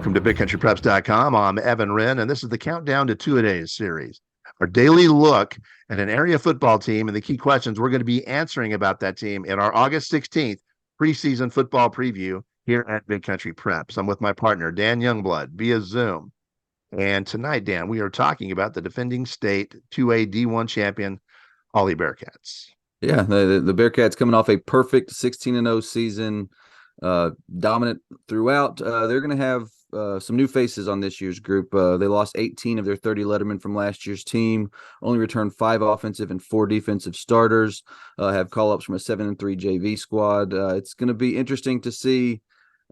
Welcome to BigCountryPreps.com. I'm Evan Wren, and this is the Countdown to Two-A-Days series, our daily look at an area football team and the key questions we're going to be answering about that team in our August 16th preseason football preview here at Big Country Preps. I'm with my partner, Dan Youngblood, via Zoom. And tonight, Dan, we are talking about the defending state 2A D1 champion, Hawley Bearcats. Yeah, the Bearcats coming off a perfect 16-0 season, dominant throughout. They're going to have some new faces on this year's group. They lost 18 of their 30 lettermen from last year's team, only returned 5 offensive and 4 defensive starters, have call-ups from a 7-3 JV squad. It's going to be interesting to see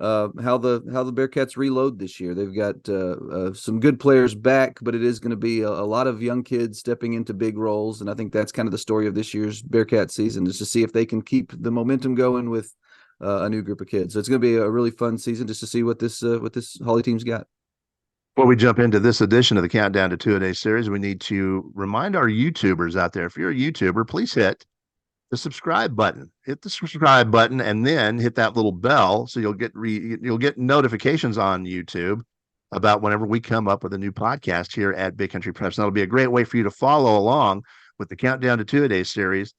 how the Bearcats reload this year. They've got some good players back, but it is going to be a lot of young kids stepping into big roles, and I think that's kind of the story of this year's Bearcat season, is to see if they can keep the momentum going with a new group of kids. So it's going to be a really fun season just to see what this Hawley team's got. Before we jump into this edition of the Countdown to Two-A-Days series, we need to remind our YouTubers out there, if you're a YouTuber, please hit the subscribe button. Hit the subscribe button and then hit that little bell so you'll get notifications on YouTube about whenever we come up with a new podcast here at Big Country Preps. That'll be a great way for you to follow along with the Countdown to Two-A-Days series,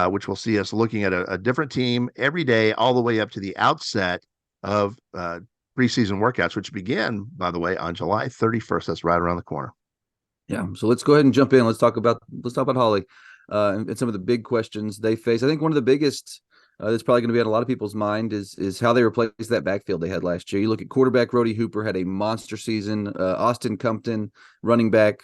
which will see us looking at a different team every day, all the way up to the outset of preseason workouts, which begin, by the way, on July 31st. That's right around the corner. Yeah, so let's go ahead and jump in. Let's talk about Hawley. And some of the big questions they face. I think one of the biggest that's probably going to be on a lot of people's mind is how they replaced that backfield they had last year. You look at quarterback Rody Hooper had a monster season. Austin Compton, running back,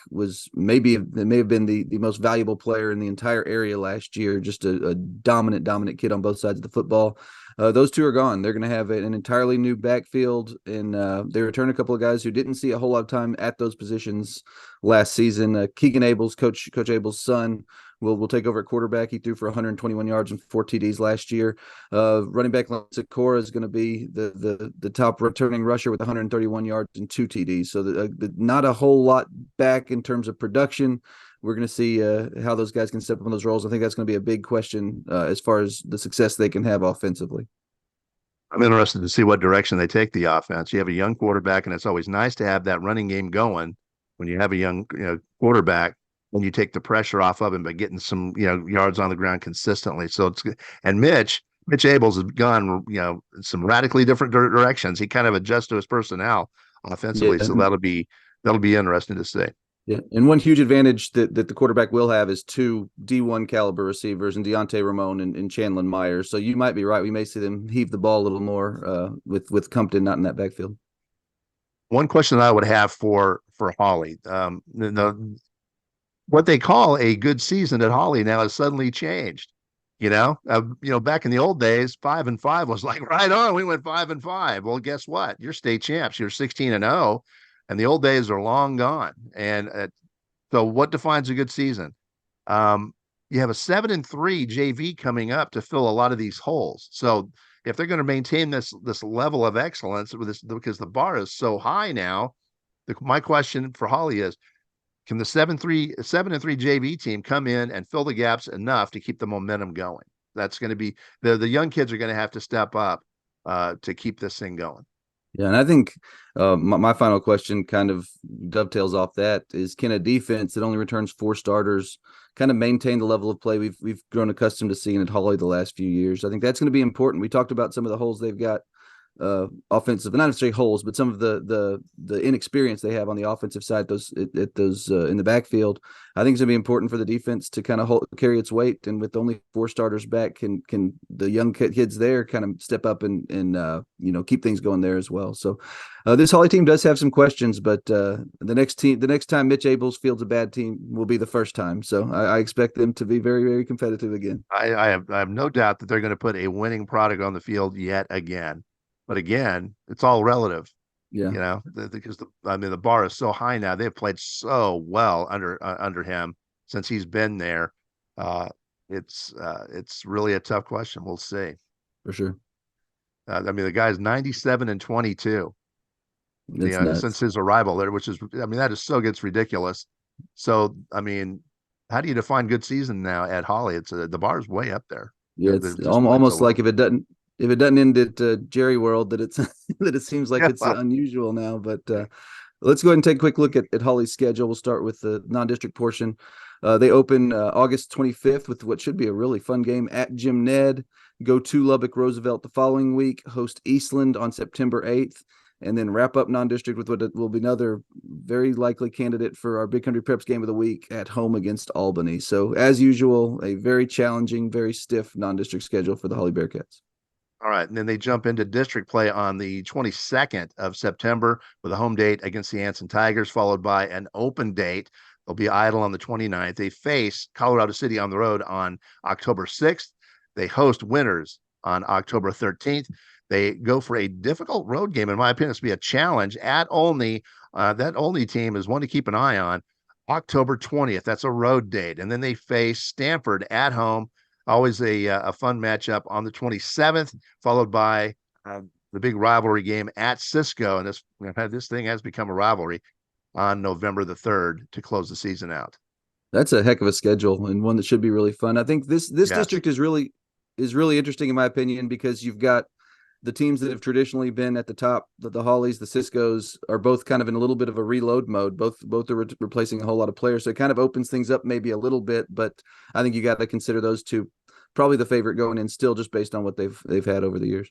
may have been the most valuable player in the entire area last year. Just a dominant kid on both sides of the football. Those two are gone. They're going to have an entirely new backfield, and they return a couple of guys who didn't see a whole lot of time at those positions last season. Keegan Abels, Coach Abels' son, will take over at quarterback. He threw for 121 yards and 4 TDs last year. Running back Sikora is going to be the top returning rusher with 131 yards and 2 TDs. So not a whole lot back in terms of production. We're going to see how those guys can step up in those roles. I think that's going to be a big question as far as the success they can have offensively. I'm interested to see what direction they take the offense. You have a young quarterback, and it's always nice to have that running game going when you have a young quarterback, and you take the pressure off of him by getting some yards on the ground consistently. So it's and Mitch Abels has gone some radically different directions. He kind of adjusts to his personnel offensively, so that'll be interesting to see. Yeah, and one huge advantage that the quarterback will have is 2 D1 caliber receivers and Deontay Ramon and Chandlin Myers. So you might be right. We may see them heave the ball a little more with Compton not in that backfield. One question that I would have for Hawley, what they call a good season at Hawley now has suddenly changed. Back in the old days, 5-5 was like, right on. We went 5-5. Well, guess what? You're state champs. You're 16-0. And the old days are long gone. And so what defines a good season? You have a 7-3 JV coming up to fill a lot of these holes. So if they're going to maintain this level of excellence because the bar is so high now, my question for Hawley is, can the 7-3 JV team come in and fill the gaps enough to keep the momentum going? That's going to be the young kids are going to have to step up to keep this thing going. Yeah, and I think my final question kind of dovetails off that is, can a defense that only returns 4 starters kind of maintain the level of play we've grown accustomed to seeing at Hawley the last few years? I think that's going to be important. We talked about some of the holes they've got offensive, not necessarily holes, but some of the inexperience they have on the offensive side, those in the backfield. I think it's gonna be important for the defense to kind of carry its weight, and with only 4 starters back, can the young kids there kind of step up and keep things going there as well. So this Hawley team does have some questions, but the next time Mitch Abels fields a bad team will be the first time. So I expect them to be very, very competitive again. I have no doubt that they're going to put a winning product on the field yet again. But again, it's all relative. Yeah, because the bar is so high now. They've played so well under him since he's been there. It's really a tough question. We'll see. For sure. The guy's 97-22. Since his arrival there, which is, that is so gets ridiculous. So, how do you define good season now at Hawley? The bar's way up there. Yeah, it's almost like if it if it doesn't end at Jerry World, that it's that it seems like Yeah. it's unusual now. But let's go ahead and take a quick look at Hawley's schedule. We'll start with the non-district portion. They open August 25th with what should be a really fun game at Jim Ned. Go to Lubbock Roosevelt the following week, host Eastland on September 8th, and then wrap up non-district with what will be another very likely candidate for our Big Country Preps game of the week at home against Albany. So as usual, a very challenging, very stiff non-district schedule for the Hawley Bearcats. All right. And then they jump into district play on the 22nd of September with a home date against the Anson Tigers, followed by an open date. They'll be idle on the 29th. They face Colorado City on the road on October 6th. They host Winters on October 13th. They go for a difficult road game, in my opinion. It's be a challenge at Olney. That Olney team is one to keep an eye on. October 20th. That's a road date. And then they face Stanford at home. Always a fun matchup on the 27th, followed by the big rivalry game at Cisco. And this thing has become a rivalry on November the 3rd to close the season out. That's a heck of a schedule and one that should be really fun. I think this district is really interesting in my opinion, because you've got the teams that have traditionally been at the top, the Hawleys, the Ciscos are both kind of in a little bit of a reload mode. Both are replacing a whole lot of players. So it kind of opens things up maybe a little bit, but I think you got to consider those two probably the favorite going in still, just based on what they've had over the years.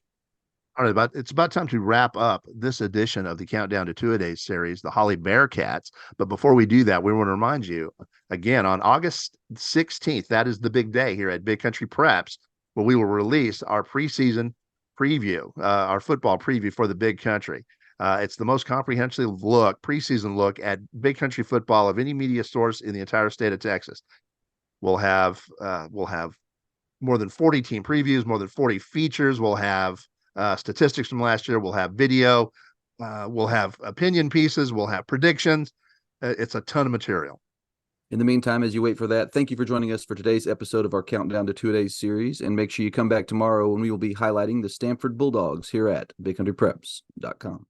All right, it's about time to wrap up this edition of the Countdown to Two-A-Days series, the Hawley Bearcats. But before we do that, we want to remind you again on August 16th, that is the big day here at Big Country Preps, where we will release our preseason preview, our football preview for the Big Country. It's the most comprehensive preseason look at Big Country football of any media source in the entire state of Texas. We'll have more than 40 team previews, more than 40 features. We'll have statistics from last year. We'll have video. We'll have opinion pieces. We'll have predictions. It's a ton of material. In the meantime, as you wait for that, thank you for joining us for today's episode of our Countdown to Two-A-Days series. And make sure you come back tomorrow when we will be highlighting the Stanford Bulldogs here at BigCountryPreps.com.